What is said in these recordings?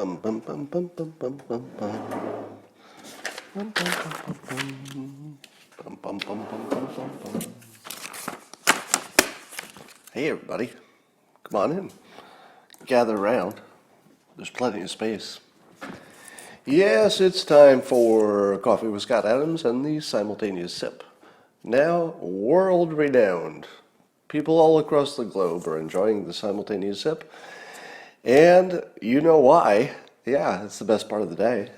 Bum, bum, bum, bum, bum, bum, bum, bum. Bum, bum, bum, bum, bum, bum, bum, bum, bum, bum, bum. Hey everybody, come on in. Gather around. There's plenty of space. Yes, it's time for Coffee with Scott Adams and the Simultaneous Sip. Now world-renowned. People all across the globe are enjoying the Simultaneous Sip. And you know why. Yeah, it's the best part of the day.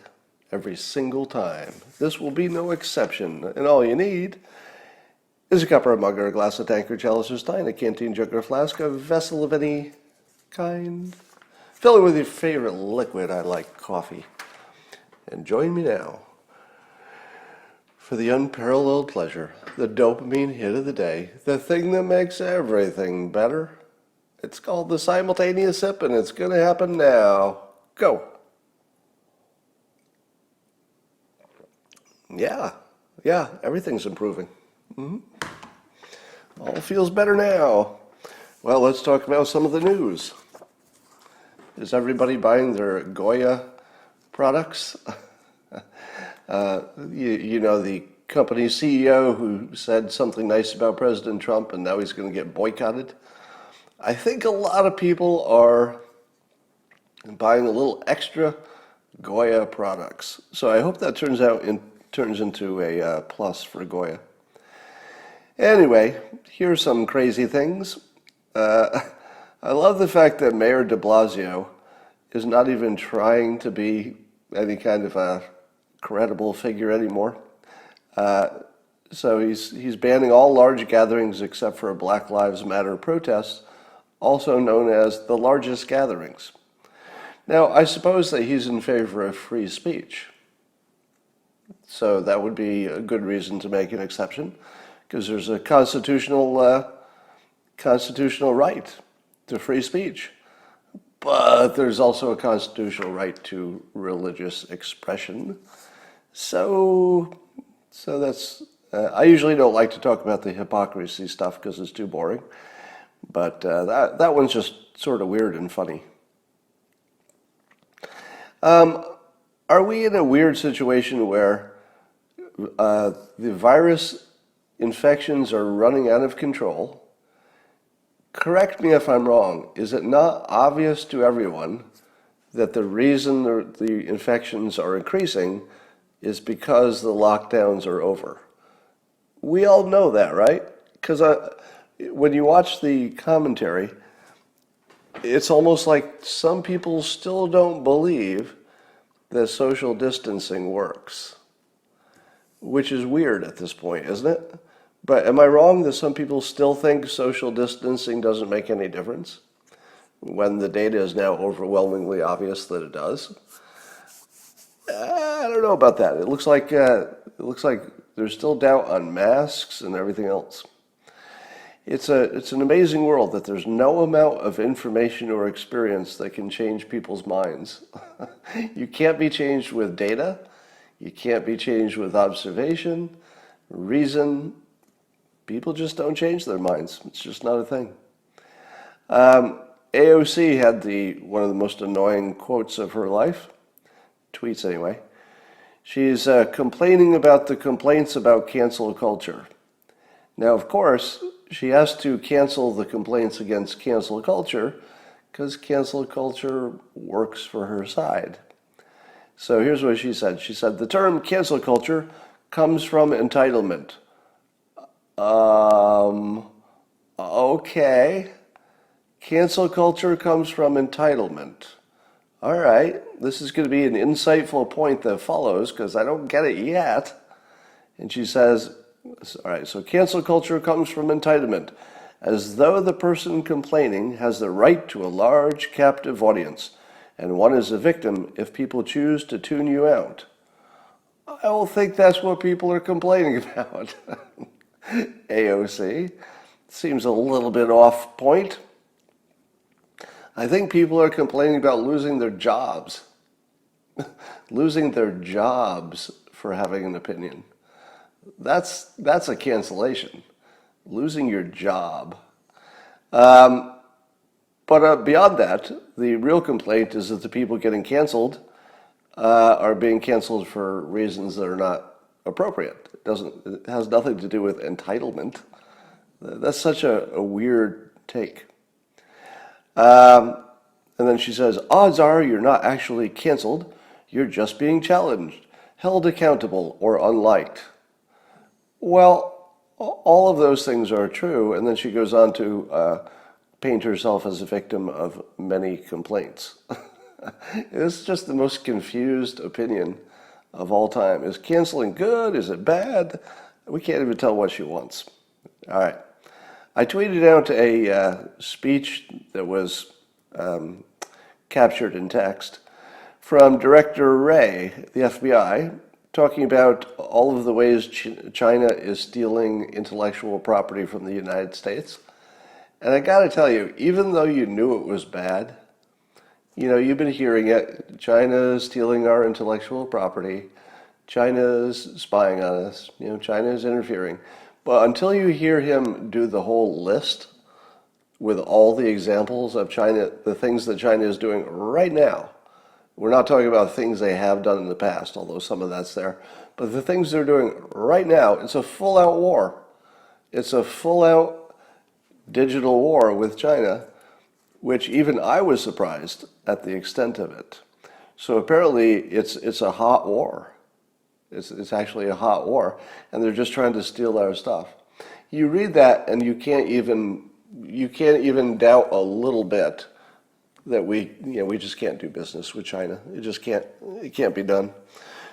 Every single time. This will be no exception. And all you need is a cup or a mug or a glass, a tankard, chalice or stein, a canteen, jug or flask, a vessel of any kind. Fill it with your favorite liquid. I like coffee. And join me now for the unparalleled pleasure, the dopamine hit of the day, the thing that makes everything better. It's called the Simultaneous Sip, and it's going to happen now. Go. Yeah, everything's improving. All feels better now. Well, let's talk about some of the news. Is everybody buying their Goya products? You know, the company CEO who said something nice about President Trump and now he's going to get boycotted. I think a lot of people are buying a little extra Goya products. So I hope that turns into a plus for Goya. Anyway, here's some crazy things. I love the fact that Mayor de Blasio is not even trying to be any kind of a credible figure anymore. So he's banning all large gatherings except for Black Lives Matter protests, also known as the largest gatherings. Now, I suppose that he's in favor of free speech. So that would be a good reason to make an exception, because there's a constitutional right to free speech. But there's also a constitutional right to religious expression. So that's, I usually don't like to talk about the hypocrisy stuff because it's too boring. But that one's just sort of weird and funny. Are we in a weird situation where the virus infections are running out of control? Correct me if I'm wrong. Is it not obvious to everyone that the reason the infections are increasing is because the lockdowns are over? We all know that, right? Because when you watch the commentary, it's almost like some people still don't believe that social distancing works, which is weird at this point, isn't it? But am I wrong that some people still think social distancing doesn't make any difference when the data is now overwhelmingly obvious that it does? I don't know about that. It looks like there's still doubt on masks and everything else. It's an amazing world that there's no amount of information or experience that can change people's minds. You can't be changed with data. You can't be changed with observation, reason. People just don't change their minds. It's just not a thing. AOC had one of the most annoying quotes of her life, tweets anyway. She's complaining about the complaints about cancel culture. Now, of course, she has to cancel the complaints against cancel culture because cancel culture works for her side. So here's what she said. She said, the term cancel culture comes from entitlement. Okay. Cancel culture comes from entitlement. All right. This is going to be an insightful point that follows because I don't get it yet. And she says, all right, so cancel culture comes from entitlement, as though the person complaining has the right to a large captive audience, and one is a victim if people choose to tune you out. I don't think that's what people are complaining about. AOC seems a little bit off point. I think people are complaining about losing their jobs. Losing their jobs for having an opinion. That's a cancellation. Losing your job. But beyond that, the real complaint is that the people getting canceled are being canceled for reasons that are not appropriate. It has nothing to do with entitlement. That's such a weird take. And then she says, odds are you're not actually canceled. You're just being challenged, held accountable, or unliked. Well, all of those things are true. And then she goes on to paint herself as a victim of many complaints. It's just the most confused opinion of all time. Is canceling good? Is it bad? We can't even tell what she wants. All right. I tweeted out a speech that was captured in text from Director Wray, the FBI, talking about all of the ways China is stealing intellectual property from the United States. And I got to tell you, even though you knew it was bad, you've been hearing it. China is stealing our intellectual property. China is spying on us. China is interfering. But until you hear him do the whole list with all the examples of China, the things that China is doing right now, we're not talking about things they have done in the past, although some of that's there, but the things they're doing right now, it's a full-out war. It's a full-out digital war with China, which even I was surprised at the extent of it. So apparently it's a hot war. It's actually a hot war, and they're just trying to steal our stuff. You read that, and you can't even doubt a little bit that we just can't do business with China. It can't be done.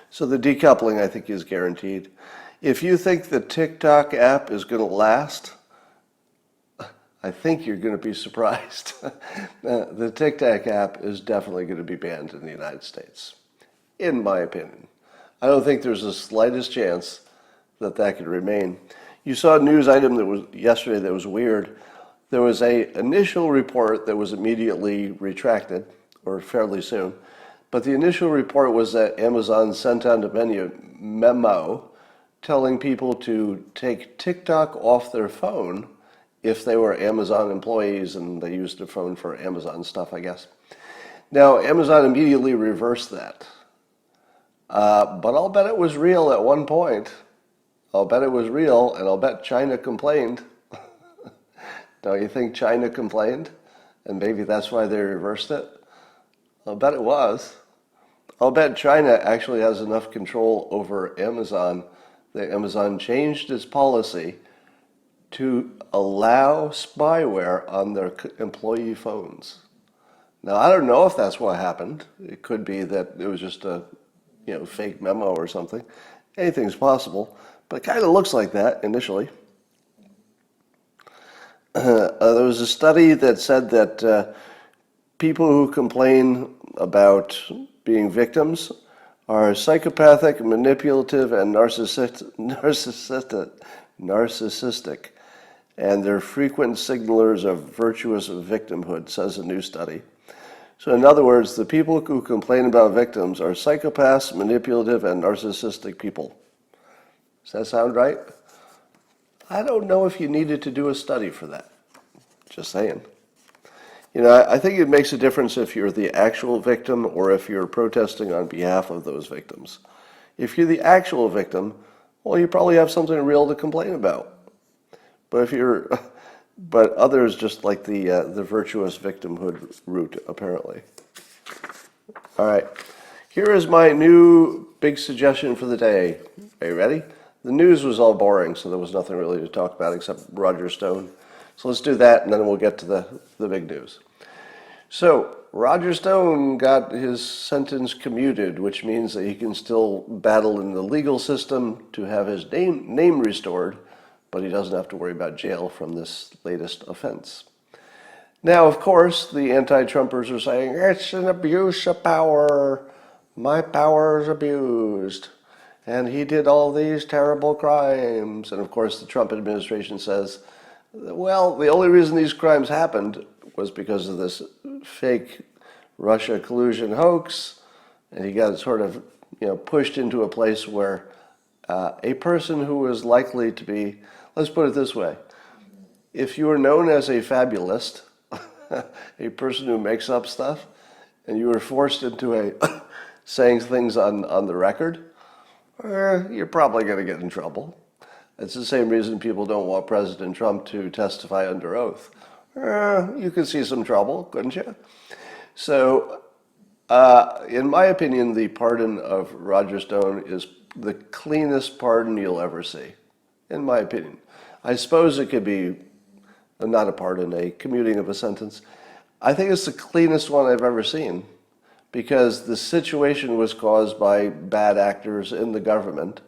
So the decoupling, I think, is guaranteed. If you think the TikTok app is going to last, I think you're going to be surprised. The TikTok app is definitely going to be banned in the United States, in my opinion. I don't think there's the slightest chance that could remain. You saw a news item that was yesterday that was weird. There was an initial report that was immediately retracted, or fairly soon. But the initial report was that Amazon sent out a memo telling people to take TikTok off their phone if they were Amazon employees and they used their phone for Amazon stuff, I guess. Now, Amazon immediately reversed that. But I'll bet it was real at one point. I'll bet it was real, and I'll bet China complained. Don't you think China complained? And maybe that's why they reversed it? I'll bet it was. I'll bet China actually has enough control over Amazon that Amazon changed its policy to allow spyware on their employee phones. Now, I don't know if that's what happened. It could be that it was just a fake memo or something. Anything's possible, but it kind of looks like that initially. There was a study that said that people who complain about being victims are psychopathic, manipulative, and narcissistic, and they're frequent signalers of virtuous victimhood, says a new study. So in other words, the people who complain about victims are psychopaths, manipulative, and narcissistic people. Does that sound right? I don't know if you needed to do a study for that. Just saying. I think it makes a difference if you're the actual victim or if you're protesting on behalf of those victims. If you're the actual victim, well, you probably have something real to complain about. But others just like the virtuous victimhood route, apparently. All right. Here is my new big suggestion for the day. Are you ready? The news was all boring, so there was nothing really to talk about except Roger Stone. So let's do that, and then we'll get to the big news. So Roger Stone got his sentence commuted, which means that he can still battle in the legal system to have his name restored, but he doesn't have to worry about jail from this latest offense. Now, of course, the anti-Trumpers are saying, it's an abuse of power. My power is abused. And he did all these terrible crimes. And of course, the Trump administration says, well, the only reason these crimes happened was because of this fake Russia collusion hoax. And he got sort of, pushed into a place where a person who was likely to be, let's put it this way, if you were known as a fabulist, a person who makes up stuff, and you were forced into a saying things on the record, you're probably going to get in trouble. It's the same reason people don't want President Trump to testify under oath. You could see some trouble, couldn't you? So, in my opinion, the pardon of Roger Stone is the cleanest pardon you'll ever see, in my opinion. I suppose it could be not a pardon, a commuting of a sentence. I think it's the cleanest one I've ever seen, because the situation was caused by bad actors in the government.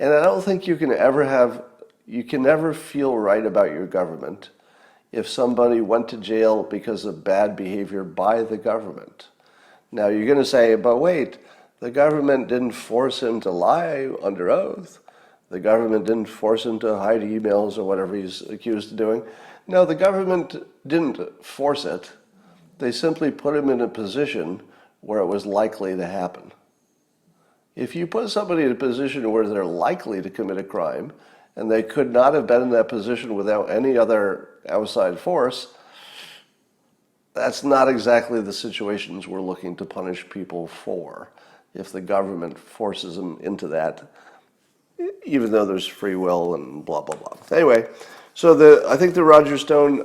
And I don't think you can never feel right about your government if somebody went to jail because of bad behavior by the government. Now you're going to say, but wait, the government didn't force him to lie under oath. The government didn't force him to hide emails or whatever he's accused of doing. No, the government didn't force it. They simply put him in a position where it was likely to happen. If you put somebody in a position where they're likely to commit a crime, and they could not have been in that position without any other outside force, that's not exactly the situations we're looking to punish people for, if the government forces them into that, even though there's free will and blah, blah, blah. Anyway, so I think the Roger Stone,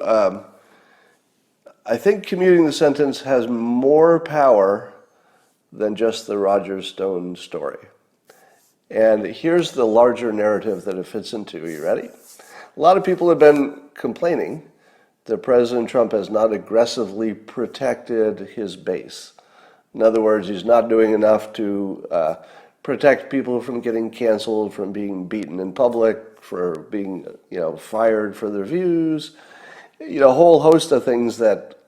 I think commuting the sentence has more power than just the Roger Stone story. And here's the larger narrative that it fits into. Are you ready? A lot of people have been complaining that President Trump has not aggressively protected his base. In other words, he's not doing enough to protect people from getting canceled, from being beaten in public, for being fired for their views. A whole host of things that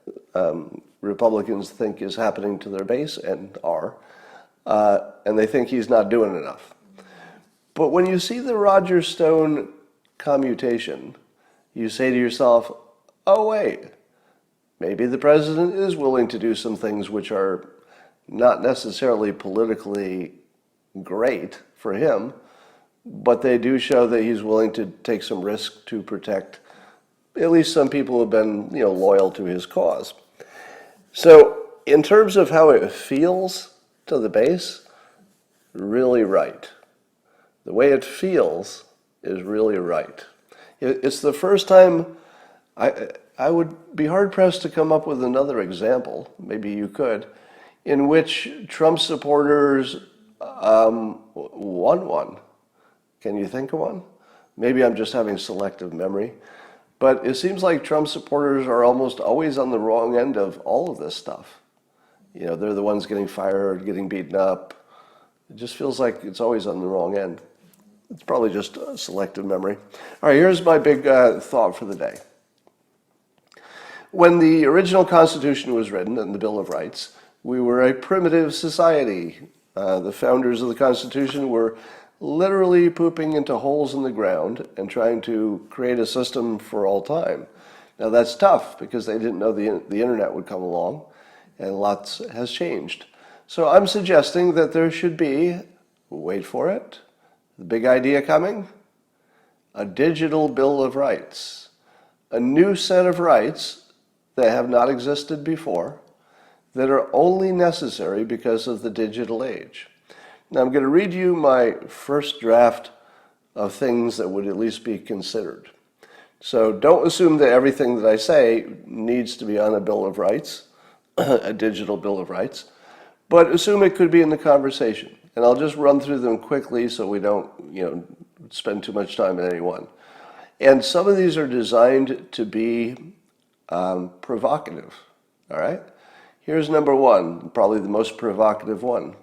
Republicans think is happening to their base and are, and they think he's not doing enough. But when you see the Roger Stone commutation, you say to yourself, oh wait, maybe the president is willing to do some things which are not necessarily politically great for him, but they do show that he's willing to take some risk to protect at least some people who have been loyal to his cause. So in terms of how it feels to the base, really right. The way it feels is really right. It's the first time I would be hard-pressed to come up with another example, maybe you could, in which Trump supporters won one. Can you think of one? Maybe I'm just having selective memory. But it seems like Trump supporters are almost always on the wrong end of all of this stuff. They're the ones getting fired, getting beaten up. It just feels like it's always on the wrong end. It's probably just selective memory. All right, here's my big thought for the day. When the original Constitution was written and the Bill of Rights, we were a primitive society. The founders of the Constitution were literally pooping into holes in the ground and trying to create a system for all time. Now that's tough because they didn't know the internet would come along, and lots has changed. So I'm suggesting that there should be, wait for it, the big idea coming, a digital Bill of Rights, a new set of rights that have not existed before, that are only necessary because of the digital age. Now I'm going to read you my first draft of things that would at least be considered. So don't assume that everything that I say needs to be on a Bill of Rights, a digital Bill of Rights, but assume it could be in the conversation. And I'll just run through them quickly so we don't, spend too much time in any one. And some of these are designed to be provocative, all right? Here's number one, probably the most provocative one.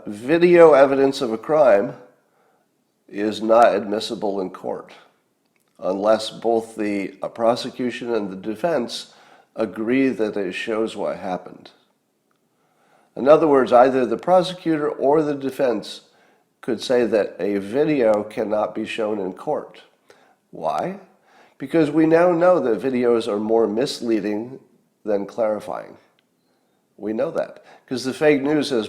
Video evidence of a crime is not admissible in court unless both the prosecution and the defense agree that it shows what happened. In other words, either the prosecutor or the defense could say that a video cannot be shown in court. Why? Because we now know that videos are more misleading than clarifying. We know that because the fake news has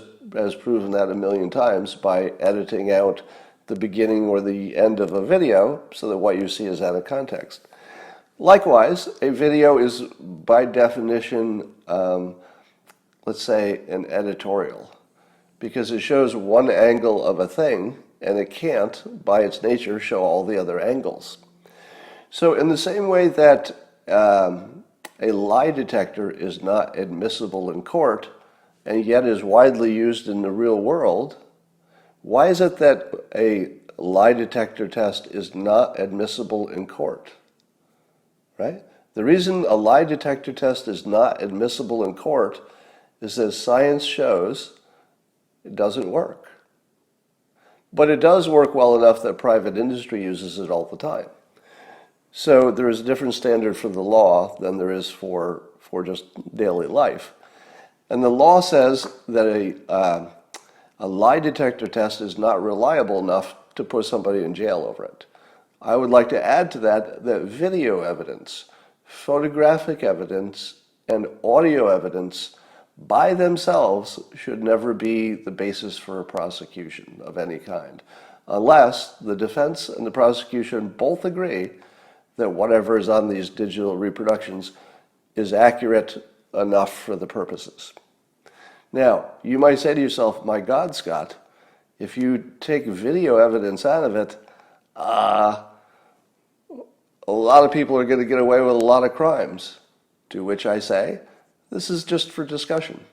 proven that a million times by editing out the beginning or the end of a video so that what you see is out of context. Likewise, a video is by definition, let's say, an editorial, because it shows one angle of a thing, and it can't, by its nature, show all the other angles. So in the same way that a lie detector is not admissible in court, and yet is widely used in the real world, why is it that a lie detector test is not admissible in court? Right? The reason a lie detector test is not admissible in court is that science shows it doesn't work. But it does work well enough that private industry uses it all the time. So there is a different standard for the law than there is for just daily life. And the law says that a lie detector test is not reliable enough to put somebody in jail over it. I would like to add to that video evidence, photographic evidence, and audio evidence by themselves should never be the basis for a prosecution of any kind, unless the defense and the prosecution both agree that whatever is on these digital reproductions is accurate enough for the purposes. Now, you might say to yourself, my God, Scott, if you take video evidence out of it, a lot of people are going to get away with a lot of crimes. To which I say, this is just for discussion.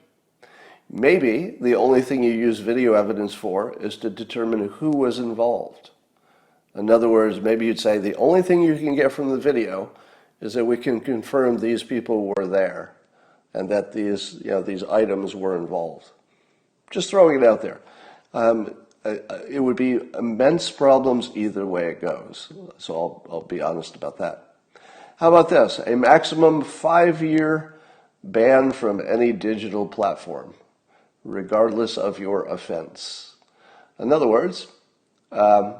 Maybe the only thing you use video evidence for is to determine who was involved. In other words, maybe you'd say the only thing you can get from the video is that we can confirm these people were there and that these items were involved. Just throwing it out there. It would be immense problems either way it goes. So I'll be honest about that. How about this? A maximum 5-year ban from any digital platform, regardless of your offense. In other words, somebody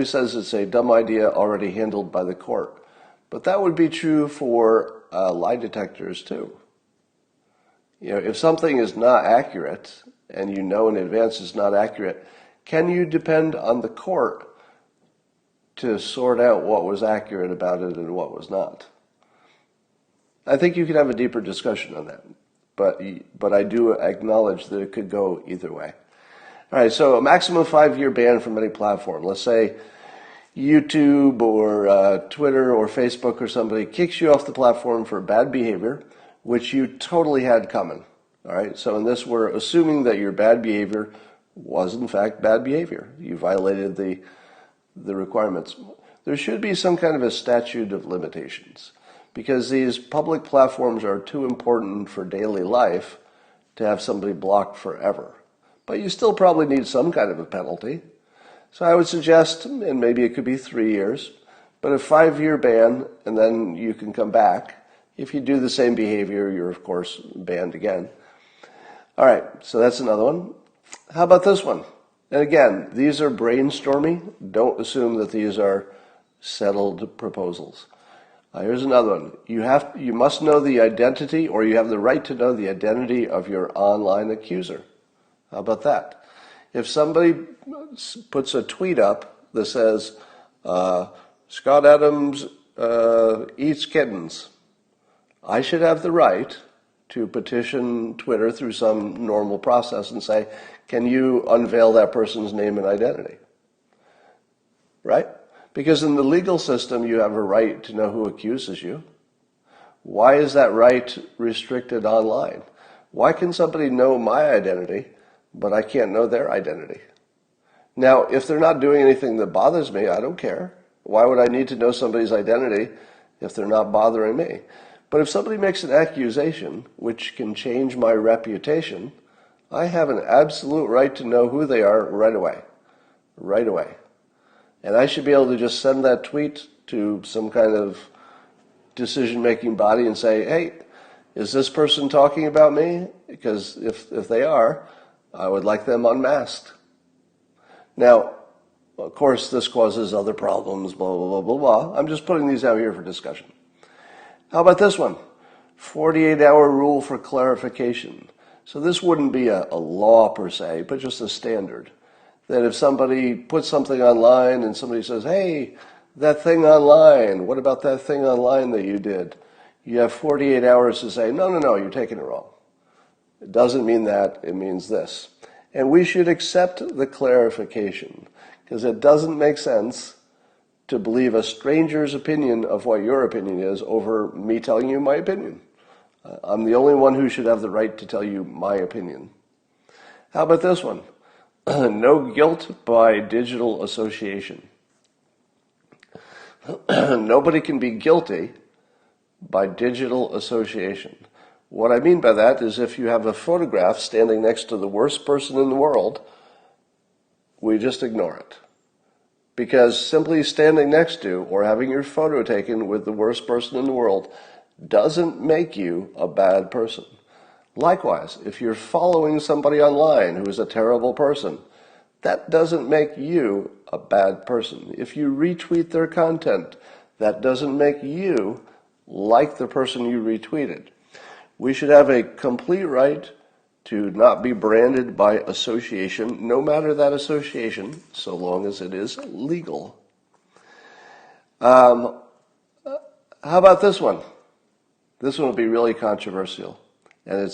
says it's a dumb idea already handled by the court. But that would be true for lie detectors too. If something is not accurate, and you know in advance it's not accurate, can you depend on the court to sort out what was accurate about it and what was not? I think you could have a deeper discussion on that, but I do acknowledge that it could go either way. All right, so a maximum 5-year ban from any platform. Let's say YouTube or Twitter or Facebook or somebody kicks you off the platform for bad behavior, which you totally had coming. All right, so in this, we're assuming that your bad behavior was in fact bad behavior. You violated the requirements. There should be some kind of a statute of limitations, because these public platforms are too important for daily life to have somebody blocked forever. But you still probably need some kind of a penalty. So I would suggest, and maybe it could be 3 years, but a 5-year ban, and then you can come back. If you do the same behavior, you're of course banned again. All right, so that's another one. How about this one? And again, these are brainstorming. Don't assume that these are settled proposals. Here's another one. You must know the identity, or you have the right to know the identity of your online accuser. How about that? If somebody puts a tweet up that says, Scott Adams eats kittens, I should have the right to petition Twitter through some normal process and say, can you unveil that person's name and identity? Right? Because in the legal system, you have a right to know who accuses you. Why is that right restricted online? Why can somebody know my identity, but I can't know their identity? Now, if they're not doing anything that bothers me, I don't care. Why would I need to know somebody's identity if they're not bothering me? But if somebody makes an accusation which can change my reputation, I have an absolute right to know who they are right away. Right away. And I should be able to just send that tweet to some kind of decision-making body and say, hey, is this person talking about me? Because if they are, I would like them unmasked. Now, of course, this causes other problems, blah, blah, blah, blah, blah. I'm just putting these out here for discussion. How about this one? 48-hour rule for clarification. So this wouldn't be a law per se, but just a standard. That if somebody puts something online and somebody says, hey, That thing online, what about that thing online that you did? You have 48 hours to say, no, you're taking it wrong. It doesn't mean that, it means this. And we should accept the clarification, because it doesn't make sense to believe a stranger's opinion of what your opinion is over me telling you my opinion. I'm the only one who should have the right to tell you my opinion. How about this one? No guilt by digital association. Nobody can be guilty by digital association. What I mean by that is if you have a photograph standing next to the worst person in the world, we just ignore it. Because simply standing next to or having your photo taken with the worst person in the world doesn't make you a bad person. Likewise, if you're following somebody online who is a terrible person, that doesn't make you a bad person. If you retweet their content, that doesn't make you like the person you retweeted. We should have a complete right to not be branded by association, no matter that association, so long as it is legal. How about this one? This one will be really controversial, and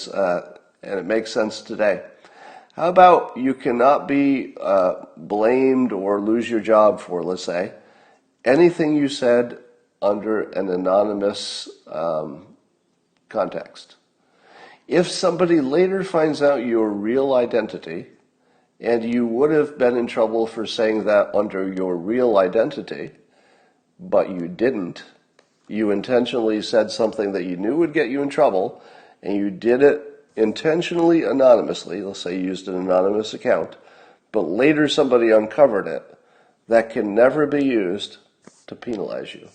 it makes sense today. How about you cannot be blamed or lose your job for, let's say, anything you said under an anonymous context? If somebody later finds out your real identity, and you would have been in trouble for saying that under your real identity, but you didn't, you intentionally said something that you knew would get you in trouble, and you did it intentionally anonymously, let's say you used an anonymous account, but later somebody uncovered it, that can never be used to penalize you.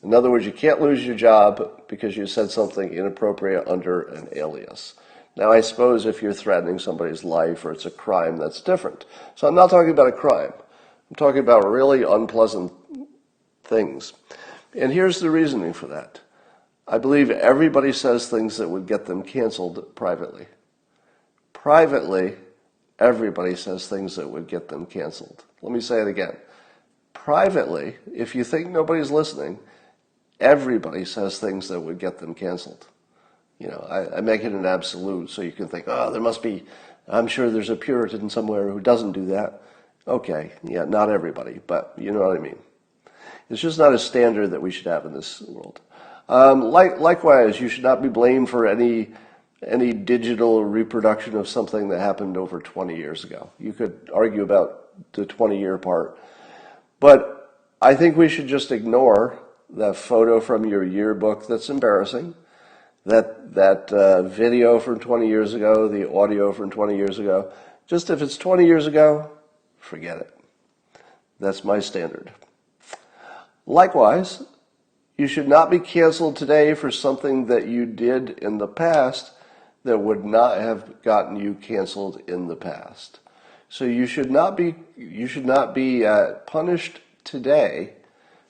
In other words, you can't lose your job because you said something inappropriate under an alias. Now, I suppose if you're threatening somebody's life or it's a crime, that's different. So I'm not talking about a crime. I'm talking about really unpleasant things. And here's the reasoning for that. I believe everybody says things that would get them canceled privately. Privately, everybody says things that would get them canceled. Let me say it again. Privately, if you think nobody's listening, everybody says things that would get them canceled. You know, I make it an absolute so you can think, oh, there must be, I'm sure there's a Puritan somewhere who doesn't do that. Okay, yeah, not everybody, but you know what I mean. It's just not a standard that we should have in this world. Likewise, you should not be blamed for any digital reproduction of something that happened over 20 years ago. You could argue about the 20-year part, but I think we should just ignore that photo from your yearbook that's embarrassing, that video from 20 years ago, the audio from 20 years ago. Just if it's 20 years ago, forget it. That's my standard. Likewise, you should not be canceled today for something that you did in the past that would not have gotten you canceled in the past. So you should not be punished today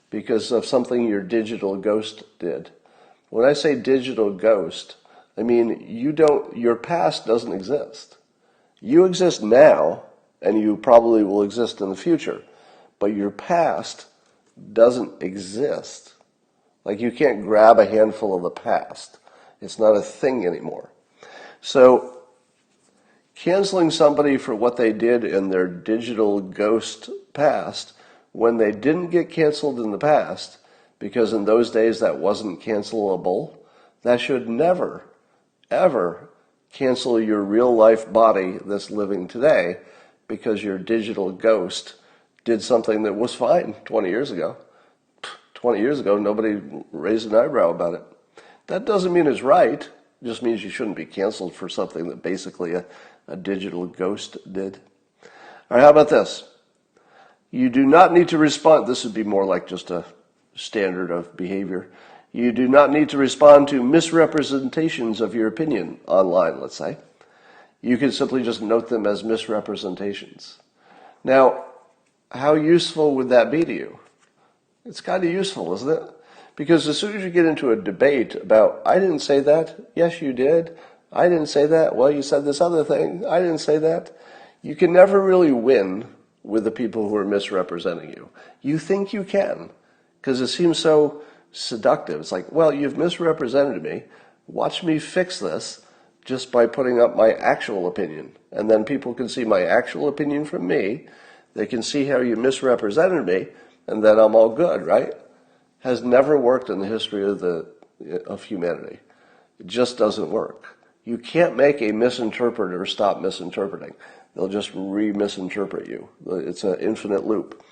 because of something your digital ghost did. When I say digital ghost, I mean your past doesn't exist. You exist now, and you probably will exist in the future, but your past doesn't exist. Like you can't grab a handful of the past. It's not a thing anymore. So canceling somebody for what they did in their digital ghost past when they didn't get canceled in the past, because in those days that wasn't cancelable, that should never, ever cancel your real life body that's living today because your digital ghost did something that was fine 20 years ago. 20 years ago, nobody raised an eyebrow about it. That doesn't mean it's right. It just means you shouldn't be canceled for something that basically a digital ghost did. All right, how about this? You do not need to respond. This would be more like just a standard of behavior. You do not need to respond to misrepresentations of your opinion online, let's say. You can simply just note them as misrepresentations. Now, how useful would that be to you? It's kind of useful, isn't it? Because as soon as you get into a debate about, I didn't say that, yes you did, I didn't say that, well you said this other thing, I didn't say that, you can never really win with the people who are misrepresenting you. You think you can, because it seems so seductive. It's like, well, you've misrepresented me. Watch me fix this just by putting up my actual opinion. And then people can see my actual opinion from me. They can see how you misrepresented me, and then I'm all good, right? Has never worked in the history of humanity. It just doesn't work. You can't make a misinterpreter stop misinterpreting. They'll just re-misinterpret you. It's an infinite loop.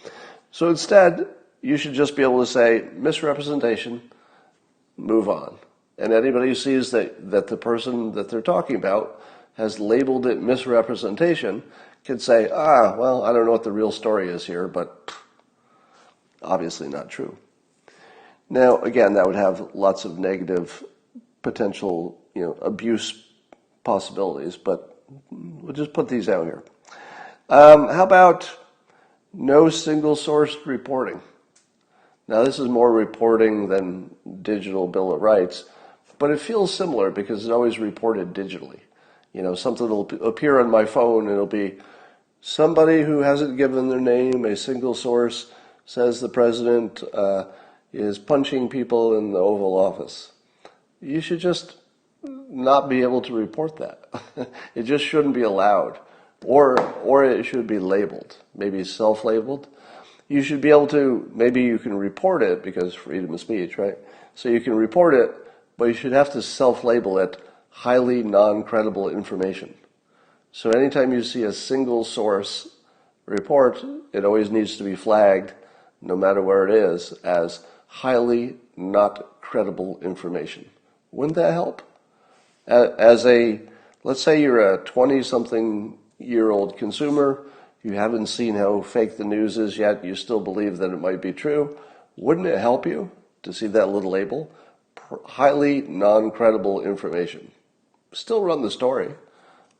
So instead, you should just be able to say, misrepresentation, move on. And anybody who sees that the person that they're talking about has labeled it misrepresentation can say, well, I don't know what the real story is here, but obviously not true. Now, again, that would have lots of negative potential, abuse possibilities, but we'll just put these out here. How about no single source reporting? Now, this is more reporting than digital Bill of Rights, but it feels similar because it's always reported digitally. Something will appear on my phone and it'll be somebody who hasn't given their name, a single source, says the president is punching people in the Oval Office. You should just not be able to report that. It just shouldn't be allowed. Or it should be labeled, maybe self-labeled. You should be able to, maybe you can report it because freedom of speech, right? So you can report it, but you should have to self-label it highly non-credible information. So anytime you see a single source report, it always needs to be flagged, no matter where it is, as highly not credible information. Wouldn't that help? Let's say you're a 20-something-year-old consumer, you haven't seen how fake the news is yet, you still believe that it might be true. Wouldn't it help you to see that little label? Highly non-credible information. Still run the story,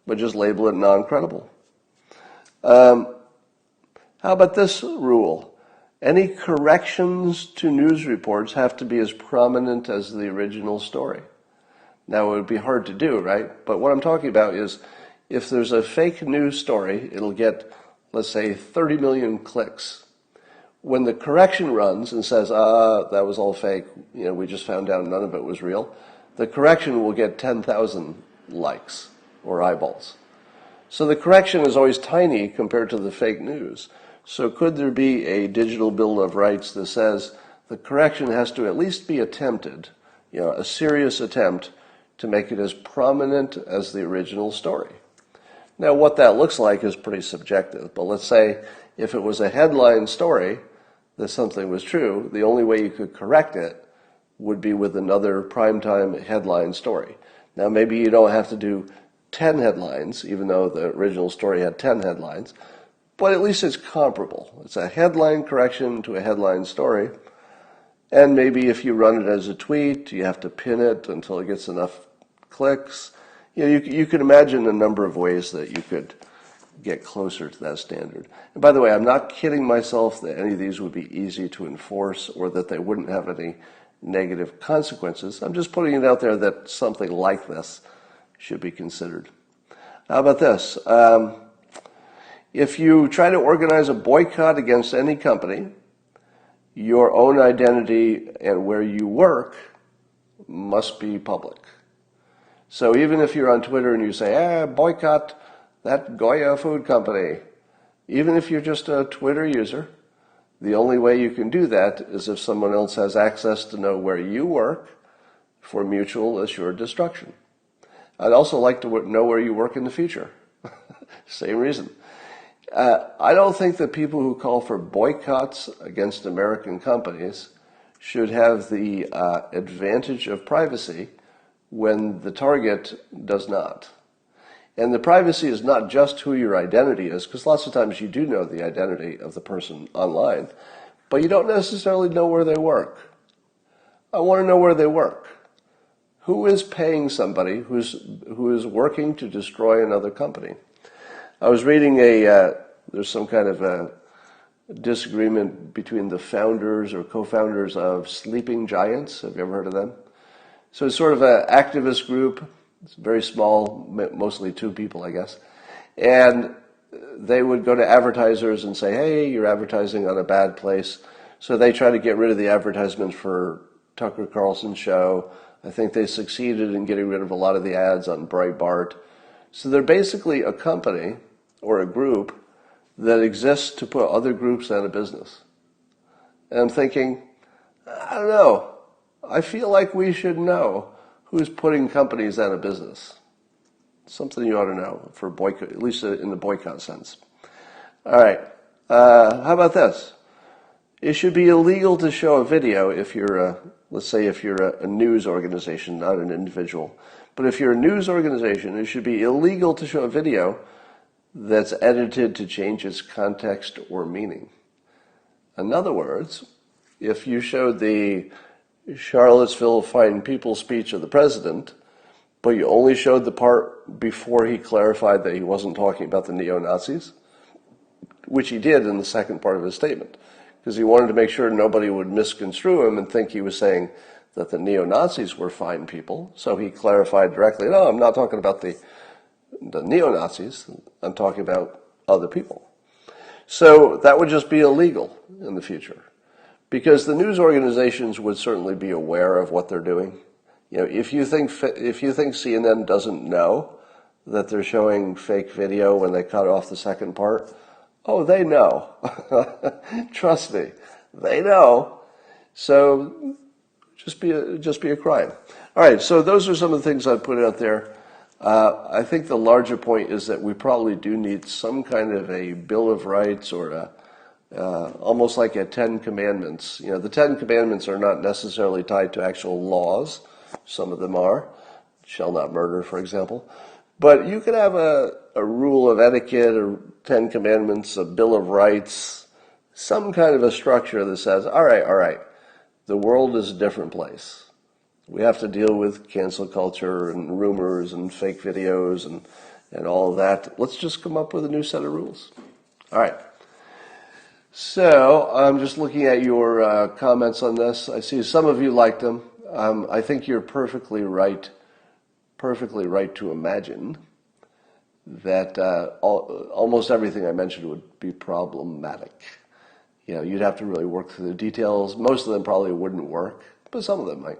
but just label it non-credible. How about this rule? Any corrections to news reports have to be as prominent as the original story. Now, it would be hard to do, right? But what I'm talking about is if there's a fake news story, it'll get, let's say, 30 million clicks. When the correction runs and says, that was all fake, we just found out none of it was real, the correction will get 10,000 likes or eyeballs. So the correction is always tiny compared to the fake news. So could there be a digital Bill of Rights that says the correction has to at least be attempted, a serious attempt to make it as prominent as the original story? Now, what that looks like is pretty subjective, but let's say if it was a headline story that something was true, the only way you could correct it would be with another primetime headline story. Now, maybe you don't have to do 10 headlines, even though the original story had 10 headlines, but at least it's comparable. It's a headline correction to a headline story. And maybe if you run it as a tweet, you have to pin it until it gets enough clicks. You could imagine a number of ways that you could get closer to that standard. And by the way, I'm not kidding myself that any of these would be easy to enforce or that they wouldn't have any negative consequences. I'm just putting it out there that something like this should be considered. How about this? If you try to organize a boycott against any company, your own identity and where you work must be public. So even if you're on Twitter and you say, boycott that Goya food company, even if you're just a Twitter user, the only way you can do that is if someone else has access to know where you work for mutual assured destruction. I'd also like to know where you work in the future. Same reason. I don't think that people who call for boycotts against American companies should have the advantage of privacy when the target does not. And the privacy is not just who your identity is, because lots of times you do know the identity of the person online, but you don't necessarily know where they work. I want to know where they work. Who is paying somebody who is working to destroy another company? I was reading there's some kind of a disagreement between the founders or co-founders of Sleeping Giants. Have you ever heard of them? So it's sort of an activist group. It's very small, mostly two people, I guess. And they would go to advertisers and say, hey, you're advertising on a bad place. So they try to get rid of the advertisements for Tucker Carlson's show. I think they succeeded in getting rid of a lot of the ads on Breitbart. So they're basically a company or a group that exists to put other groups out of business. And I'm thinking, I don't know. I feel like we should know who's putting companies out of business. Something you ought to know for boycott, at least in the boycott sense. All right. How about this? It should be illegal to show a video if you're let's say if you're a news organization, not an individual. But if you're a news organization, it should be illegal to show a video that's edited to change its context or meaning. In other words, if you showed the Charlottesville Fine People speech of the president, but you only showed the part before he clarified that he wasn't talking about the neo-Nazis, which he did in the second part of his statement, because he wanted to make sure nobody would misconstrue him and think he was saying that the neo-Nazis were fine people. So he clarified directly, no, I'm not talking about the neo-Nazis, I'm talking about other people. So that would just be illegal in the future, because the news organizations would certainly be aware of what they're doing. You know, if you think CNN doesn't know that they're showing fake video when they cut off the second part, oh, they know. Trust me, they know. So just be a crime. All right. So those are some of the things I put out there. I think the larger point is that we probably do need some kind of a Bill of Rights or almost like a Ten Commandments. You know, the Ten Commandments are not necessarily tied to actual laws. Some of them are. Shall not murder, for example. But you could have a rule of etiquette or Ten Commandments, a Bill of Rights, some kind of a structure that says, all right, the world is a different place. We have to deal with cancel culture and rumors and fake videos and all of that. Let's just come up with a new set of rules. All right. So I'm just looking at your comments on this. I see some of you liked them. I think you're perfectly right to imagine that almost everything I mentioned would be problematic. You know, you'd have to really work through the details. Most of them probably wouldn't work, but some of them might.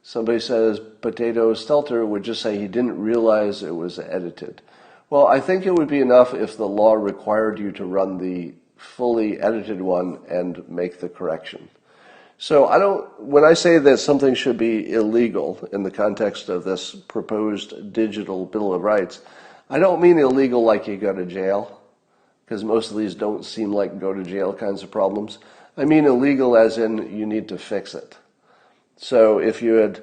Somebody says Potato Stelter would just say he didn't realize it was edited. Well, I think it would be enough if the law required you to run the fully edited one and make the correction. So when I say that something should be illegal in the context of this proposed digital Bill of Rights, I don't mean illegal like you go to jail, because most of these don't seem like go to jail kinds of problems. I mean illegal as in you need to fix it. So if you had,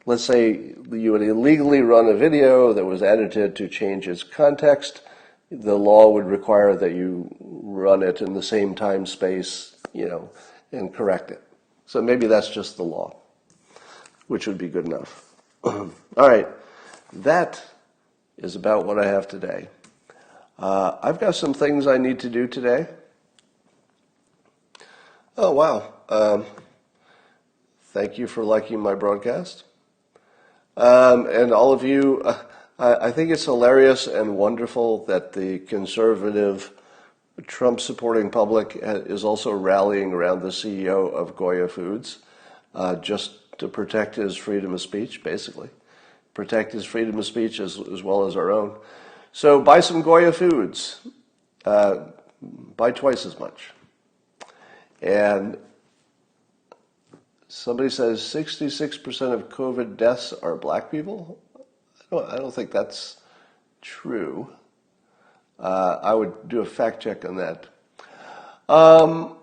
let's say you would illegally run a video that was edited to change its context, the law would require that you run it in the same time space, you know, and correct it. So maybe that's just the law, which would be good enough. All right, that is about what I have today. I've got some things I need to do today. Oh, wow. Thank you for liking my broadcast. And all of you, I think it's hilarious and wonderful that the conservative Trump-supporting public is also rallying around the CEO of Goya Foods just to protect his freedom of speech, basically. Protect his freedom of speech as well as our own. So buy some Goya Foods. Buy twice as much. And somebody says 66% of COVID deaths are black people. I don't think that's true. I would do a fact check on that. One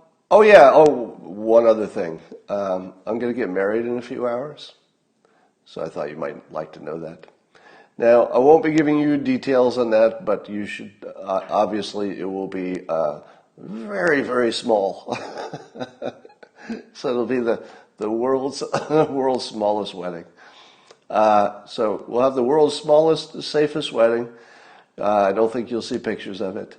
other thing. I'm going to get married in a few hours. So I thought you might like to know that. Now, I won't be giving you details on that, but you should, obviously, it will be very, very small. So it'll be the world's smallest wedding. So we'll have the world's smallest, safest wedding. I don't think you'll see pictures of it,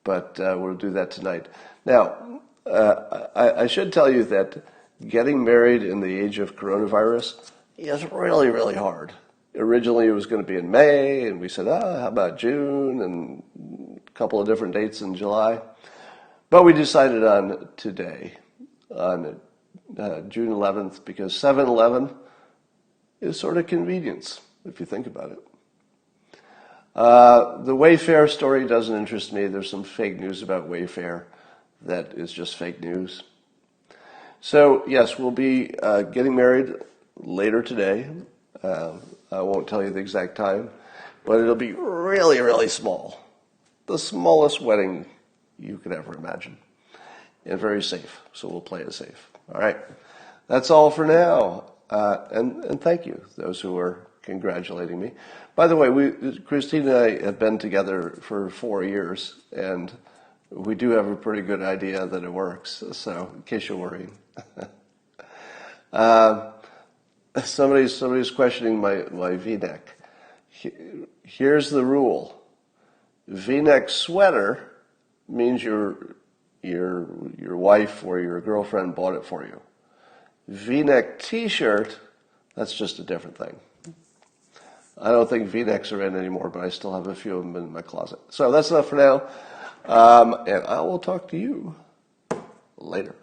but we'll do that tonight. Now, I should tell you that getting married in the age of coronavirus is really, really hard. Originally, it was going to be in May, and we said, how about June, and a couple of different dates in July. But we decided on today, on June 11th, because 7-Eleven is sort of convenience, if you think about it. The Wayfair story doesn't interest me. There's some fake news about Wayfair that is just fake news. So, yes, we'll be getting married later today. I won't tell you the exact time, but it'll be really, really small. The smallest wedding you could ever imagine. And very safe, so we'll play it safe. All right, that's all for now. And thank you, those who are congratulating me. By the way, Christine and I have been together for 4 years, and we do have a pretty good idea that it works, so in case you're worrying. Somebody's questioning my V-neck. Here's the rule. V-neck sweater means your wife or your girlfriend bought it for you. V-neck t-shirt, that's just a different thing. I don't think V-necks are in anymore, but I still have a few of them in my closet. So that's enough for now, and I will talk to you later.